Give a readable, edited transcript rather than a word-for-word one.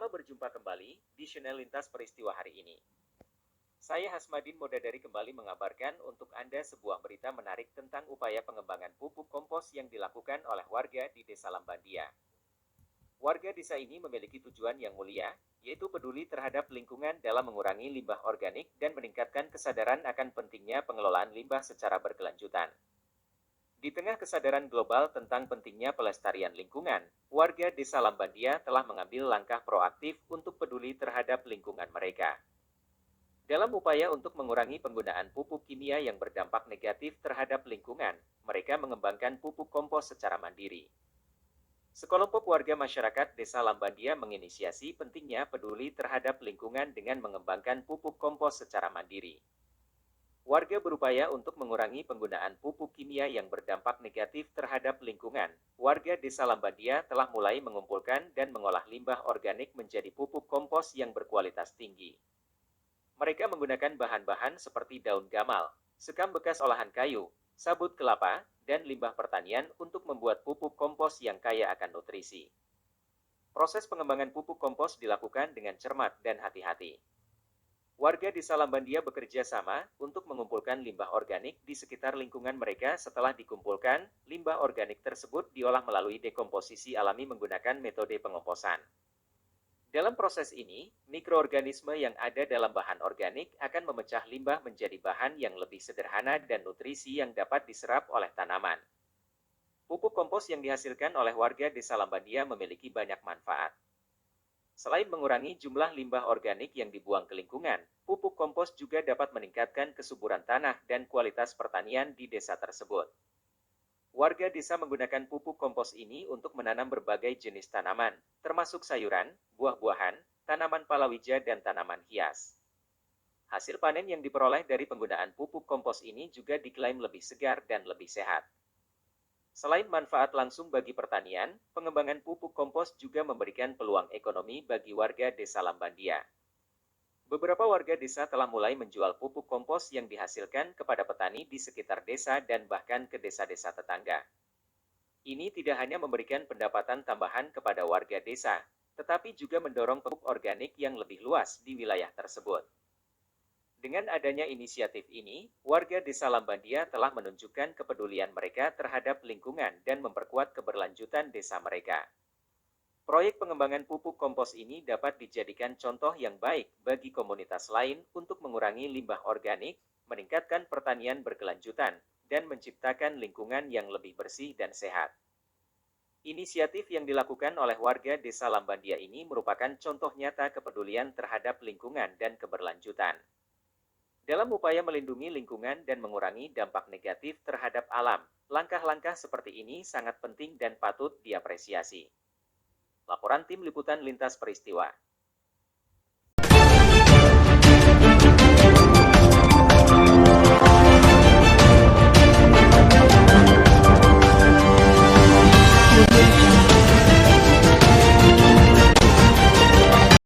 Lama berjumpa kembali di channel Lintas Peristiwa hari ini. Saya Hasmadin Modadari kembali mengabarkan untuk Anda sebuah berita menarik tentang upaya pengembangan pupuk kompos yang dilakukan oleh warga di Desa Lambandia. Warga desa ini memiliki tujuan yang mulia, yaitu peduli terhadap lingkungan dalam mengurangi limbah organik dan meningkatkan kesadaran akan pentingnya pengelolaan limbah secara berkelanjutan. Di tengah kesadaran global tentang pentingnya pelestarian lingkungan, warga Desa Lambandia telah mengambil langkah proaktif untuk peduli terhadap lingkungan mereka. Dalam upaya untuk mengurangi penggunaan pupuk kimia yang berdampak negatif terhadap lingkungan, mereka mengembangkan pupuk kompos secara mandiri. Sekelompok warga masyarakat Desa Lambandia menginisiasi pentingnya peduli terhadap lingkungan dengan mengembangkan pupuk kompos secara mandiri. Warga berupaya untuk mengurangi penggunaan pupuk kimia yang berdampak negatif terhadap lingkungan. Warga Desa Lambandia telah mulai mengumpulkan dan mengolah limbah organik menjadi pupuk kompos yang berkualitas tinggi. Mereka menggunakan bahan-bahan seperti daun gamal, sekam bekas olahan kayu, sabut kelapa, dan limbah pertanian untuk membuat pupuk kompos yang kaya akan nutrisi. Proses pengembangan pupuk kompos dilakukan dengan cermat dan hati-hati. Warga Desa Lambandia bekerja sama untuk mengumpulkan limbah organik di sekitar lingkungan mereka. Setelah dikumpulkan, limbah organik tersebut diolah melalui dekomposisi alami menggunakan metode pengomposan. Dalam proses ini, mikroorganisme yang ada dalam bahan organik akan memecah limbah menjadi bahan yang lebih sederhana dan nutrisi yang dapat diserap oleh tanaman. Pupuk kompos yang dihasilkan oleh warga Desa Lambandia memiliki banyak manfaat. Selain mengurangi jumlah limbah organik yang dibuang ke lingkungan, pupuk kompos juga dapat meningkatkan kesuburan tanah dan kualitas pertanian di desa tersebut. Warga desa menggunakan pupuk kompos ini untuk menanam berbagai jenis tanaman, termasuk sayuran, buah-buahan, tanaman palawija, dan tanaman hias. Hasil panen yang diperoleh dari penggunaan pupuk kompos ini juga diklaim lebih segar dan lebih sehat. Selain manfaat langsung bagi pertanian, pengembangan pupuk kompos juga memberikan peluang ekonomi bagi warga Desa Lambandia. Beberapa warga desa telah mulai menjual pupuk kompos yang dihasilkan kepada petani di sekitar desa dan bahkan ke desa-desa tetangga. Ini tidak hanya memberikan pendapatan tambahan kepada warga desa, tetapi juga mendorong pupuk organik yang lebih luas di wilayah tersebut. Dengan adanya inisiatif ini, warga Desa Lambandia telah menunjukkan kepedulian mereka terhadap lingkungan dan memperkuat keberlanjutan desa mereka. Proyek pengembangan pupuk kompos ini dapat dijadikan contoh yang baik bagi komunitas lain untuk mengurangi limbah organik, meningkatkan pertanian berkelanjutan, dan menciptakan lingkungan yang lebih bersih dan sehat. Inisiatif yang dilakukan oleh warga Desa Lambandia ini merupakan contoh nyata kepedulian terhadap lingkungan dan keberlanjutan. Dalam upaya melindungi lingkungan dan mengurangi dampak negatif terhadap alam, langkah-langkah seperti ini sangat penting dan patut diapresiasi. Laporan Tim Liputan Lintas Peristiwa.